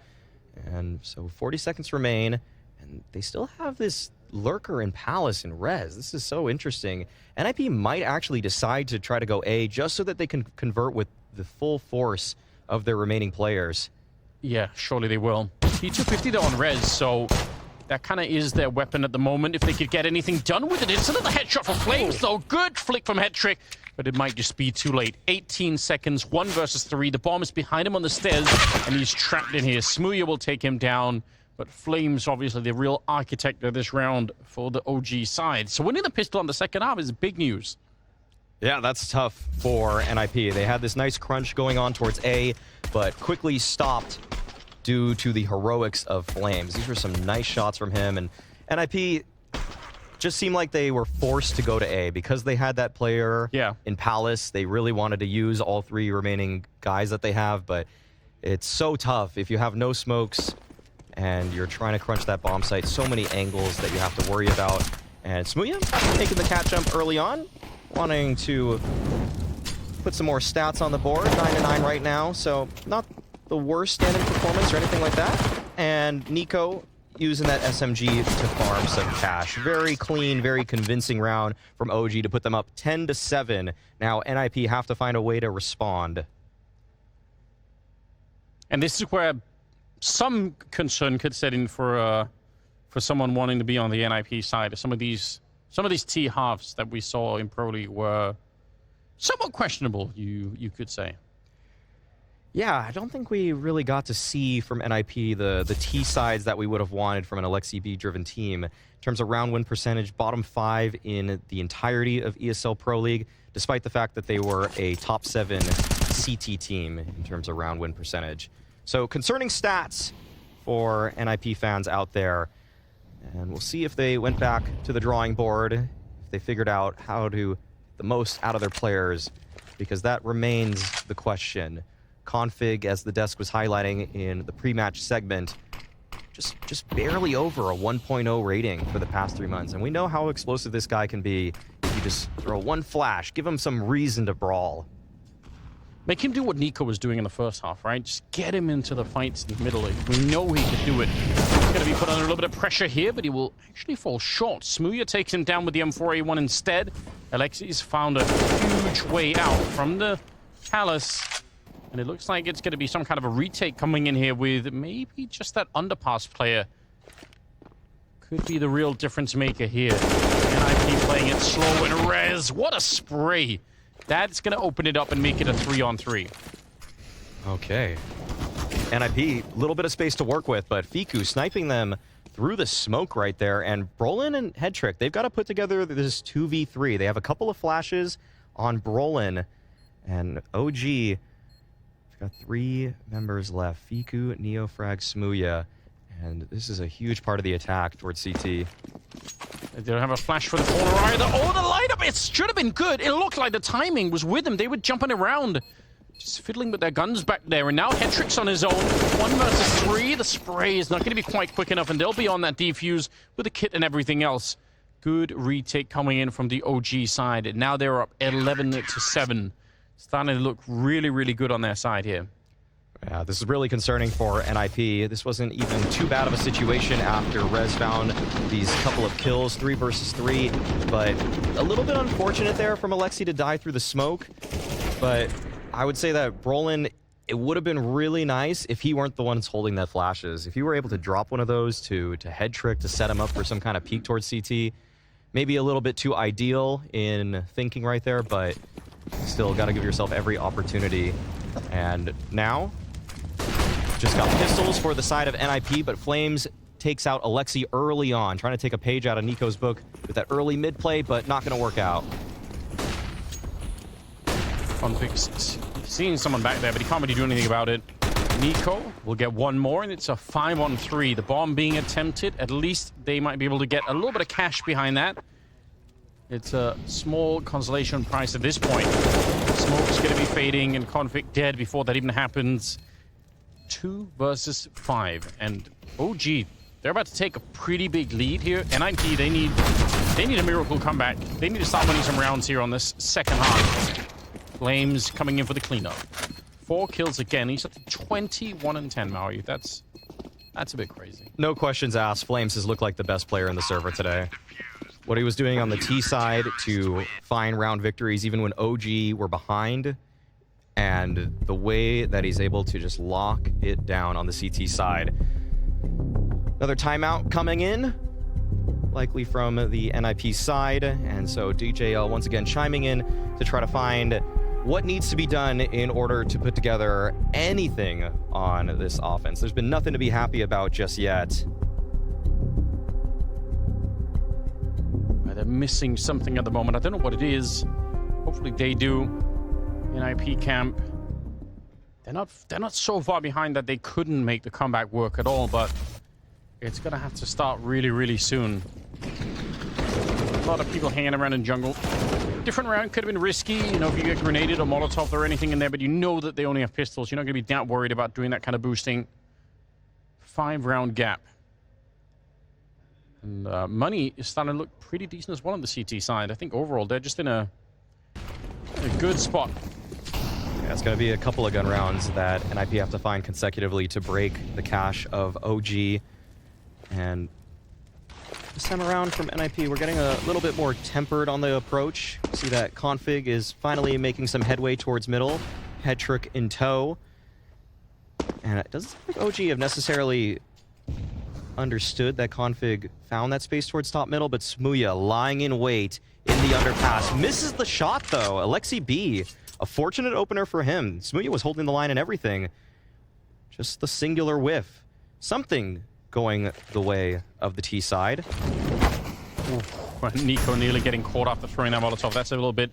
And so 40 seconds remain, and they still have this lurker in Palace and Rez. This is so interesting. NIP might actually decide to try to go A just so that they can convert with the full force of their remaining players. Yeah, surely they will. T250 though on Rez, so that kind of is their weapon at the moment. If they could get anything done with it. It's another headshot for Flames, though. Good flick from Hetrick, but it might just be too late. 18 seconds, 1 versus 3. The bomb is behind him on the stairs, and he's trapped in here. Smooya will take him down, but Flames, obviously, the real architect of this round for the OG side. So winning the pistol on the second half is big news. Yeah, that's tough for NIP. They had this nice crunch going on towards A, but quickly stopped due to the heroics of Flames. These were some nice shots from him, and NIP just seemed like they were forced to go to A because they had that player in Palace. They really wanted to use all 3 remaining guys that they have, but it's so tough if you have no smokes and you're trying to crunch that bomb site. So many angles that you have to worry about. And Smooya taking the cat jump early on, wanting to put some more stats on the board. 9-9 right now, so not the worst standing performance or anything like that. And Nico using that SMG to farm some cash. Very clean, very convincing round from OG to put them up 10-7. Now NIP have to find a way to respond. And this is where some concern could set in for someone wanting to be on the NIP side. Some of these T halves that we saw in Pro League were somewhat questionable, you could say. Yeah, I don't think we really got to see from NIP the T sides that we would have wanted from an Alexi B-driven team. In terms of round win percentage, bottom 5 in the entirety of ESL Pro League, despite the fact that they were a top 7 CT team in terms of round win percentage. So concerning stats for NIP fans out there. And we'll see if they went back to the drawing board, if they figured out how to get the most out of their players, because that remains the question. Config, as the desk was highlighting in the pre-match segment, just barely over a 1.0 rating for the past 3 months. And we know how explosive this guy can be if you just throw one flash, give him some reason to brawl. Make him do what Nico was doing in the first half, right? Just get him into the fights in the middle. We know he can do it. He's going to be put under a little bit of pressure here, but he will actually fall short. Smooya takes him down with the M4A1 instead. Alexi's found a huge way out from the Palace. And it looks like it's going to be some kind of a retake coming in here with maybe just that underpass player. Could be the real difference maker here. NIP playing it slow and Rez. What a spray. That's going to open it up and make it a 3-on-3. Okay. NIP, a little bit of space to work with, but Fiku sniping them through the smoke right there. And Brolin and Hetrick, they've got to put together this 2v3. They have a couple of flashes on Brolin. And OG got 3 members left. Fiku, Neofrag, Smooya. And this is a huge part of the attack towards CT. They don't have a flash for the corner either. Oh, the lineup! It should have been good. It looked like the timing was with them. They were jumping around. Just fiddling with their guns back there, and now Hetrick's on his own. 1 versus 3. The spray is not going to be quite quick enough, and they'll be on that defuse with the kit and everything else. Good retake coming in from the OG side. And now they're up 11-7. Starting to look really, really good on their side here. Yeah, this is really concerning for NIP. This wasn't even too bad of a situation after Rez found these couple of kills, 3 versus 3. But a little bit unfortunate there from Alexi to die through the smoke. But I would say that Brolin, it would have been really nice if he weren't the ones holding that flashes. If you were able to drop one of those to head trick to set him up for some kind of peek towards CT, maybe a little bit too ideal in thinking right there, but still got to give yourself every opportunity. And now, just got pistols for the side of NIP, but Flames takes out Alexi early on, trying to take a page out of Nico's book with that early mid play, but not going to work out. Config's seeing someone back there, but he can't really do anything about it. Nico will get one more, and it's a 5-on-3. The bomb being attempted. At least they might be able to get a little bit of cash behind that. It's a small consolation price at this point. Smoke's going to be fading, and Config dead before that even happens. 2 versus 5, and OG, they're about to take a pretty big lead here. NIP, they need a miracle comeback. They need to start winning some rounds here on this second half. Flames coming in for the cleanup. 4 kills again. He's up to 21-10, Maui. That's a bit crazy. No questions asked. Flames has looked like the best player in the server today. What he was doing on the T side to find round victories, even when OG were behind, and the way that he's able to just lock it down on the CT side. Another timeout coming in, likely from the NIP side, and so DJL once again chiming in to try to find what needs to be done in order to put together anything on this offense. There's been nothing to be happy about just yet. They're missing something at the moment. I don't know what it is. Hopefully they do. NIP camp. They're not so far behind that they couldn't make the comeback work at all, but it's gonna have to start really, really soon. A lot of people hanging around in jungle. Different round could have been risky, you know, if you get grenaded or molotov or anything in there, but you know that they only have pistols. You're not gonna be that worried about doing that kind of boosting. 5-round gap. And money is starting to look pretty decent as well on the CT side. I think overall they're just in a good spot. Yeah, it's going to be a couple of gun rounds that NIP have to find consecutively to break the cache of OG. And this time around from NIP, we're getting a little bit more tempered on the approach. See that Config is finally making some headway towards middle. Head trick in tow. And it doesn't seem like OG have necessarily understood that Config found that space towards top middle, but Smuya lying in wait in the underpass. Misses the shot, though. Alexi B, a fortunate opener for him. Smuya was holding the line and everything. Just the singular whiff. Something going the way of the T side. Ooh, Nico nearly getting caught after throwing that Molotov. That's a little bit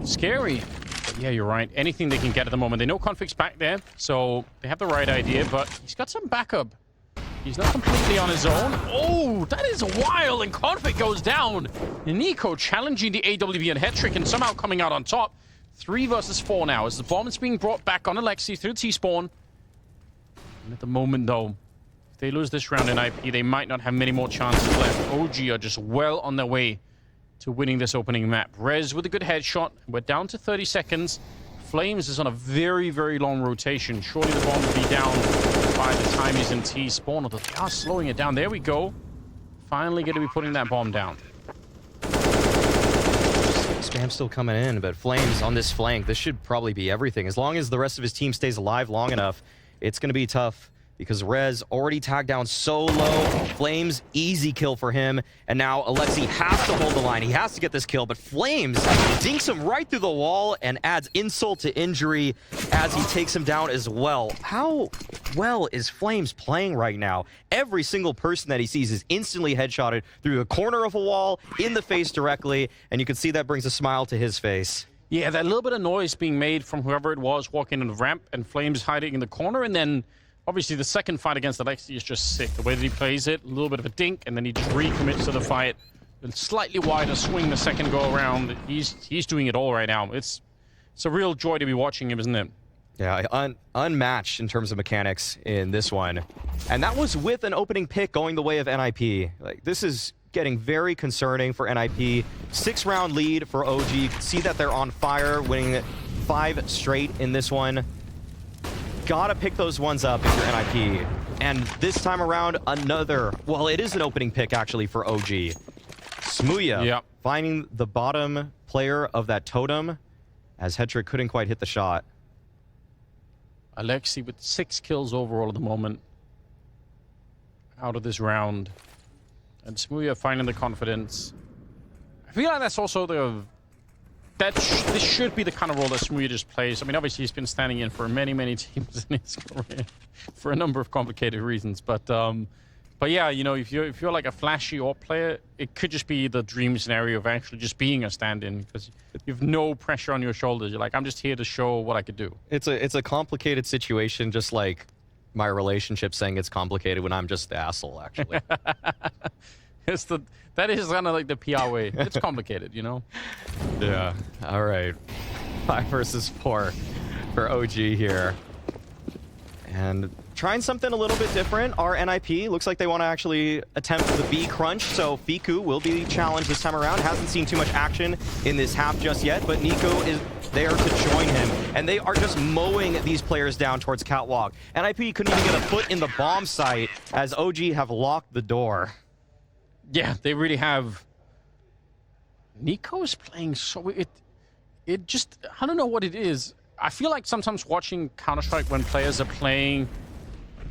scary. But yeah, you're right. Anything they can get at the moment. They know Config's back there, so they have the right idea, but he's got some backup. He's not completely on his own. Oh, that is wild, and Config goes down. Nico challenging the AWB and head trick and somehow coming out on top. 3 versus 4 now as the bomb is being brought back on Alexi through T-spawn. And at the moment, though, if they lose this round in IP, they might not have many more chances left. OG are just well on their way to winning this opening map. Rez with a good headshot. We're down to 30 seconds. Flames is on a very, very long rotation. Surely the bomb will be down by the time he's in T-spawn, although they are slowing it down. There we go. Finally going to be putting that bomb down. Spam still coming in, but Flames on this flank, this should probably be everything. As long as the rest of his team stays alive long enough, it's going to be tough. Because Rez already tagged down so low. Flames, easy kill for him. And now Alexi has to hold the line. He has to get this kill, but Flames dinks him right through the wall and adds insult to injury as he takes him down as well. How well is Flames playing right now? Every single person that he sees is instantly headshotted through the corner of a wall, in the face directly, and you can see that brings a smile to his face. Yeah, that little bit of noise being made from whoever it was walking in the ramp, and Flames hiding in the corner, and then obviously, the second fight against Alexi is just sick. The way that he plays it, a little bit of a dink, and then he just recommits to the fight. A slightly wider swing the second go around. He's doing it all right now. It's it's a real joy to be watching him, isn't it? Yeah, unmatched in terms of mechanics in this one. And that was with an opening pick going the way of NIP. Like, this is getting very concerning for NIP. 6-round lead for OG. You can see that they're on fire, winning 5 straight in this one. Gotta pick those ones up if you're NIP. And this time around, another, well, it is an opening pick actually for OG. Smuya finding the bottom player of that totem as Hetrick couldn't quite hit the shot. Alexi with 6 kills overall at the moment out of this round. And Smuya finding the confidence. I feel like that's also this should be the kind of role that Smuya just plays. I mean, obviously he's been standing in for many, many teams in his career for a number of complicated reasons. But yeah, you know, if you're like a flashy AWP player, it could just be the dream scenario of actually just being a stand-in because you have no pressure on your shoulders. You're like, I'm just here to show what I could do. It's a complicated situation, just like my relationship saying it's complicated when I'm just the asshole, actually. That is kind of like the PR way. It's complicated, you know? Yeah. All right. 5 versus 4 for OG here. And trying something a little bit different. Our NIP looks like they want to actually attempt the B crunch, so Fiku will be challenged this time around. Hasn't seen too much action in this half just yet, but Nico is there to join him, and they are just mowing these players down towards Catwalk. NIP couldn't even get a foot in the bomb site as OG have locked the door. Yeah, they really have. Nico's playing so... It just... I don't know what it is. I feel like sometimes watching Counter-Strike when players are playing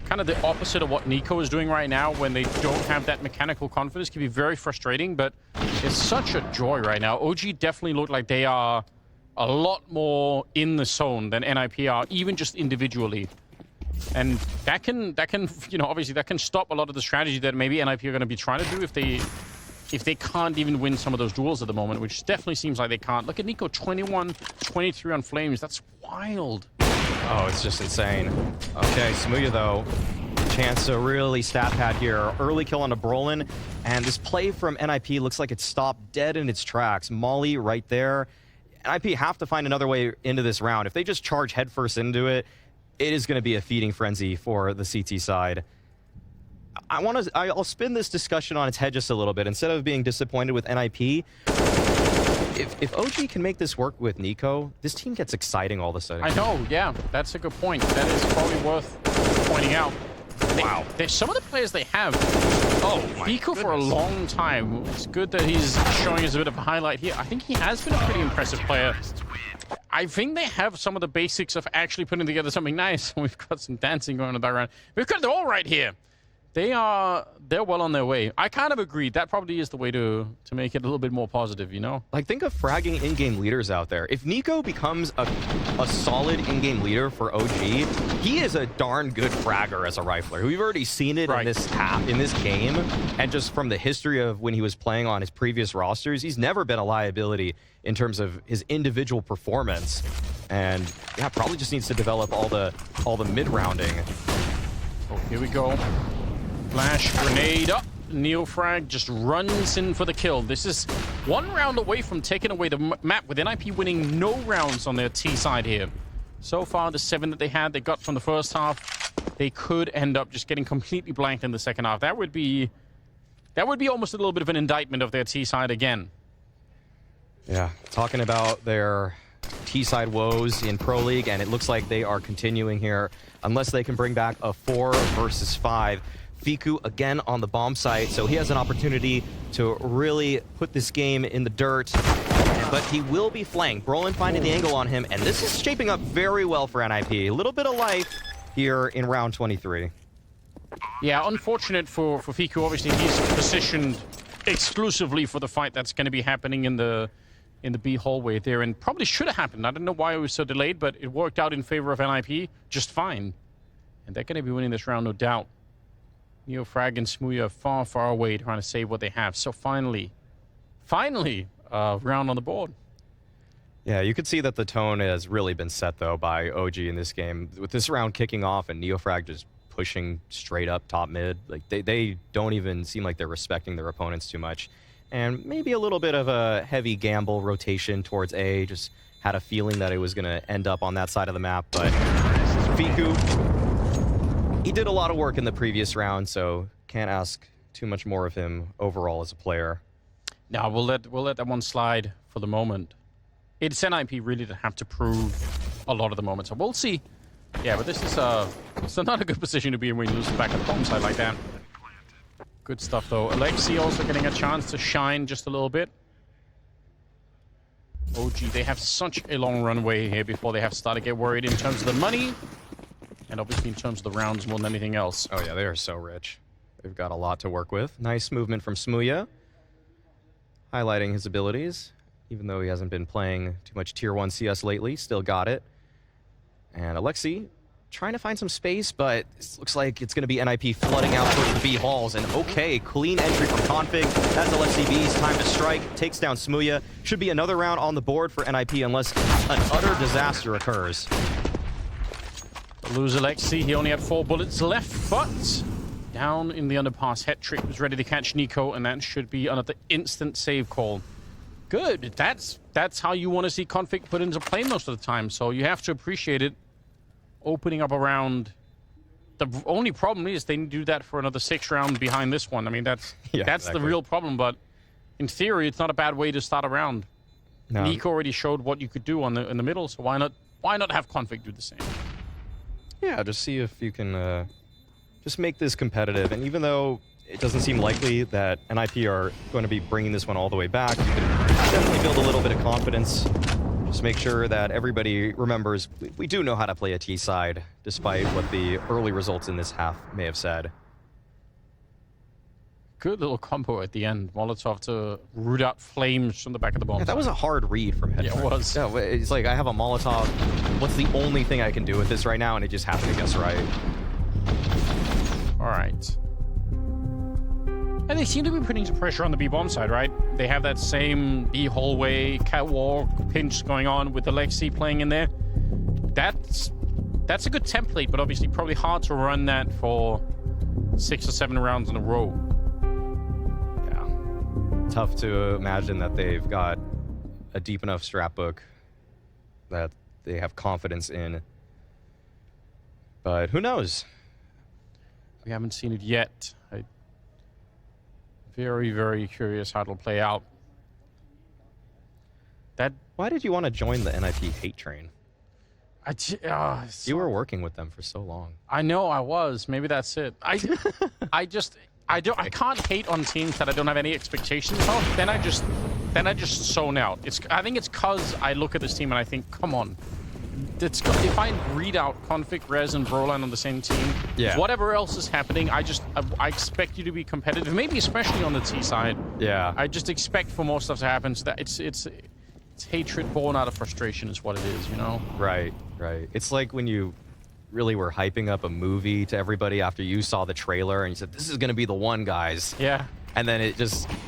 kind of the opposite of what Nico is doing right now when they don't have that mechanical confidence can be very frustrating, but it's such a joy right now. OG definitely look like they are a lot more in the zone than NIP are, even just individually. And that can, you know, obviously that can stop a lot of the strategy that maybe NIP are going to be trying to do if they can't even win some of those duels at the moment, which definitely seems like they can't. Look at Nico, 21-23 on Flames. That's wild. Oh, it's just insane. Okay, Smuya, though, chance to really stat pad here. Early kill on a Brolin, and this play from NIP looks like it stopped dead in its tracks. Molly right there. NIP have to find another way into this round. If they just charge headfirst into it, it is going to be a feeding frenzy for the CT side. I'll spin this discussion on its head just a little bit. Instead of being disappointed with NIP, if OG can make this work with Nico, this team gets exciting all of a sudden. I know, yeah, that's a good point. That is probably worth pointing out. Wow. Some of the players they have. Oh, Nico for a long time. It's good that he's showing us a bit of a highlight here. I think he has been a pretty impressive player. I think they have some of the basics of actually putting together something nice. We've got some dancing going on in the background. We've got it all right here. They're well on their way. I kind of agree. That probably is the way to make it a little bit more positive, you know? Like, think of fragging in-game leaders out there. If Nico becomes a solid in-game leader for OG, he is a darn good fragger as a rifler. We've already seen it in this game, and just from the history of when he was playing on his previous rosters, he's never been a liability in terms of his individual performance. And yeah, probably just needs to develop all the mid-rounding. Oh, here we go. Flash grenade up. Neofrag just runs in for the kill. This is 1 round away from taking away the map, with NIP winning no rounds on their T side here. So far, the 7 that they got from the first half, they could end up just getting completely blanked in the second half. That would be almost a little bit of an indictment of their T side again. Yeah, talking about their T side woes in Pro League, and it looks like they are continuing here unless they can bring back a 4 versus 5. Fiku again on the bomb site, so he has an opportunity to really put this game in the dirt, but he will be flanked. Brolin finding the angle on him, and this is shaping up very well for NIP. A little bit of life here in round 23. Yeah, unfortunate for Fiku. Obviously, he's positioned exclusively for the fight that's going to be happening in the B hallway there, and probably should have happened. I don't know why it was so delayed, but it worked out in favor of NIP just fine. And they're going to be winning this round, no doubt. Neofrag and Smuya far, far away trying to save what they have. So finally, round on the board. Yeah, you could see that the tone has really been set, though, by OG in this game. With this round kicking off and Neofrag just pushing straight up top mid, like they don't even seem like they're respecting their opponents too much. And maybe a little bit of a heavy gamble rotation towards A, just had a feeling that it was going to end up on that side of the map, but Fiku, he did a lot of work in the previous round, so can't ask too much more of him overall as a player. Now we'll let that one slide for the moment. It's NIP really to have to prove a lot of the moment, so we'll see. Yeah, but this is it's not a good position to be in when you lose the back of the bomb side like that. Good stuff though. Alexi also getting a chance to shine just a little bit. OG, they have such a long runway here before they have to start to get worried in terms of the money, and obviously in terms of the rounds more than anything else. Oh yeah, they are so rich. They've got a lot to work with. Nice movement from Smuya, highlighting his abilities. Even though he hasn't been playing too much Tier 1 CS lately, still got it. And Alexi trying to find some space, but it looks like it's going to be NIP flooding out towards the B halls. And okay, clean entry from Config. That's Alexi B's time to strike. Takes down Smuya. Should be another round on the board for NIP unless an utter disaster occurs. Lose Alexi. He only had 4 bullets left, but down in the underpass, Hetrick was ready to catch Nico, and that should be another instant save call. Good. That's how you want to see Config put into play most of the time, so you have to appreciate it. Opening up a round. The only problem is they do that for another 6 rounds behind this one. I mean, that's exactly the real problem, but in theory, it's not a bad way to start a round. No. Nico already showed what you could do in the middle, so why not have Config do the same? Yeah, just see if you can just make this competitive. And even though it doesn't seem likely that NIP are going to be bringing this one all the way back, you can definitely build a little bit of confidence. Just make sure that everybody remembers we do know how to play a T side, despite what the early results in this half may have said. Good little combo at the end. Molotov to root out flames from the back of the bomb. Yeah, that was a hard read from Hetrick. Yeah, it was. Yeah, it's like, I have a Molotov. What's the only thing I can do with this right now? And it just happened to guess right. All right. And they seem to be putting some pressure on the B-bomb side, right? They have that same B hallway, catwalk, pinch going on with Alexi playing in there. That's a good template, but obviously probably hard to run that for 6 or 7 rounds in a row. Yeah. Tough to imagine that they've got a deep enough strat book that they have confidence in. But who knows? We haven't seen it yet. Very, very curious how it'll play out. Why did you want to join the NIP hate train? You were working with them for so long. I know I was. Maybe that's it. I can't hate on teams that I don't have any expectations of. Then I just zone out. I think it's because I look at this team and I think, come on. If I read out Config, Rez, and Broline on the same team, whatever else is happening, I expect you to be competitive. Maybe especially on the T side. Yeah. I just expect for more stuff to happen. So that it's hatred born out of frustration is what it is, you know? Right. It's like when you really were hyping up a movie to everybody after you saw the trailer and you said, this is going to be the one, guys. Yeah. And then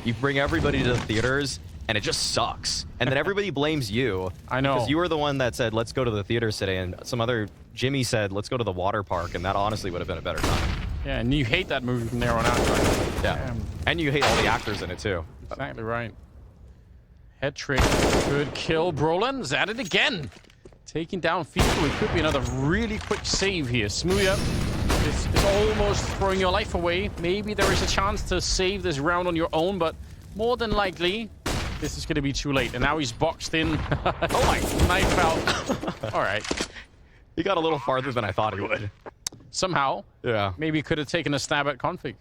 you bring everybody to the theaters and it just sucks. And then everybody blames you. I know. Because you were the one that said, let's go to the theater today. And some other Jimmy said, let's go to the water park. And that honestly would have been a better time. Yeah, and you hate that movie from there on out, right? Yeah. And you hate all the actors in it, too. Exactly right. Head trick. Good kill. Brolin's at it again. Taking down Fiku. It could be another really quick save here. Smuya is almost throwing your life away. Maybe there is a chance to save this round on your own, but more than likely, this is going to be too late. And now he's boxed in. Oh my, knife out. All right. He got a little farther than I thought he would. Somehow. Yeah. Maybe he could have taken a stab at Config.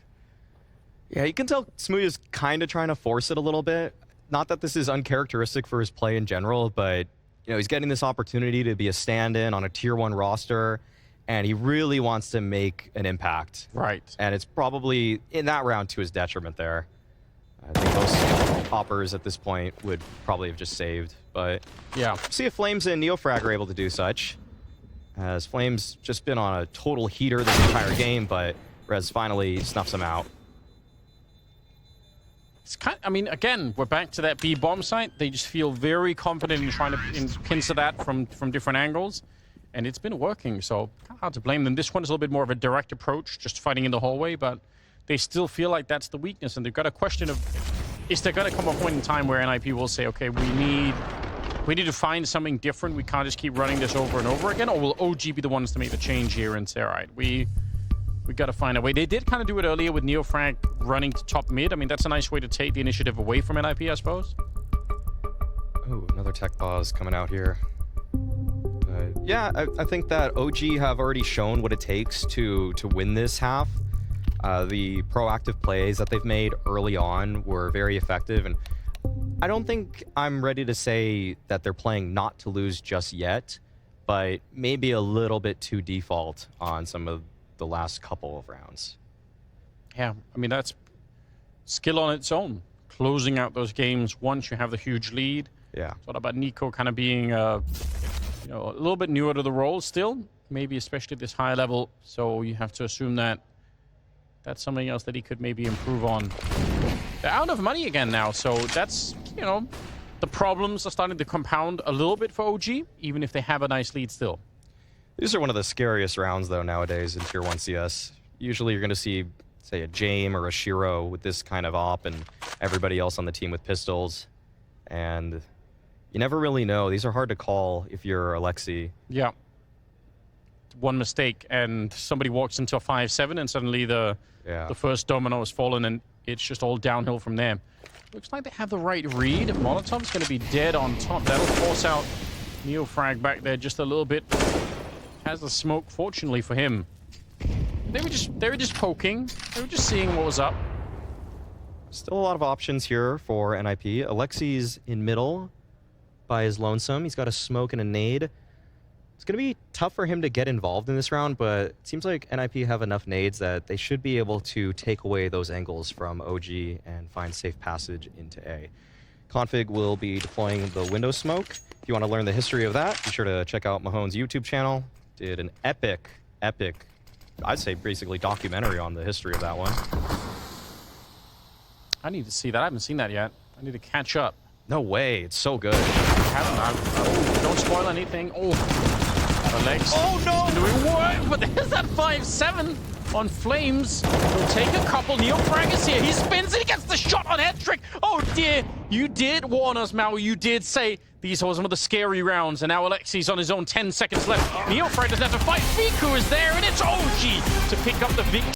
Yeah, you can tell Smuya's kind of trying to force it a little bit. Not that this is uncharacteristic for his play in general, but he's getting this opportunity to be a stand-in on a Tier 1 roster, and he really wants to make an impact. Right. And it's probably, in that round, to his detriment there. I think most hoppers at this point would probably have just saved, but yeah. See if Flames and Neofrag are able to do such, as Flames just been on a total heater this entire game, but Rez finally snuffs him out. It's I mean, again, we're back to that B bomb site. They just feel very confident in trying to pincer that from different angles, and it's been working. So kind of hard to blame them. This one is a little bit more of a direct approach, just fighting in the hallway, but they still feel like that's the weakness, and they've got a question of: is there going to come a point in time where NIP will say, "Okay, we need We need to find something different. We can't just keep running this over and over again, or will OG be the ones to make the change here and say, all right, we got to find a way. They did kind of do it earlier with Neofrag running to top mid. I mean, that's a nice way to take the initiative away from NIP, I suppose. Ooh, another tech pause coming out here. Yeah, I think that OG have already shown what it takes to win this half. The proactive plays that they've made early on were very effective, and I don't think I'm ready to say that they're playing not to lose just yet, but maybe a little bit too default on some of the last couple of rounds. Yeah, I mean, that's skill on its own. Closing out those games once you have the huge lead. Yeah. It's all about Nico kind of being a little bit newer to the role still, maybe especially at this higher level. So you have to assume that that's something else that he could maybe improve on. They're out of money again now, so that's, the problems are starting to compound a little bit for OG, even if they have a nice lead still. These are one of the scariest rounds, though, nowadays in Tier 1 CS. Usually you're going to see, say, a Jame or a Shiro with this kind of op and everybody else on the team with pistols. And you never really know. These are hard to call if you're Alexi. Yeah. One mistake and somebody walks into a 5-7 and suddenly the first domino has fallen and it's just all downhill from there. Looks like they have the right read. Molotov's going to be dead on top. That'll force out Neofrag back there just a little bit. Has the smoke, fortunately for him. They were just poking. They were just seeing what was up. Still a lot of options here for NIP. Alexi's in middle by his lonesome. He's got a smoke and a nade. It's going to be tough for him to get involved in this round, but it seems like NIP have enough nades that they should be able to take away those angles from OG and find safe passage into A. Config will be deploying the window smoke. If you want to learn the history of that, be sure to check out Mahone's YouTube channel. Did an epic, I'd say basically documentary on the history of that one. I need to see that. I haven't seen that yet. I need to catch up. No way. It's so good. Don't spoil anything. Oh, Alex. Oh, no! Doing what? But there's that 5-7 on Flames. We'll take a couple. Neofrag is here. He spins and he gets the shot on head trick. Oh, dear. You did warn us, Mal. You did say these are some of the scary rounds. And now Alexi's on his own. 10 seconds left. Neofrag doesn't have to fight. Fiku is there, and it's OG to pick up the victory.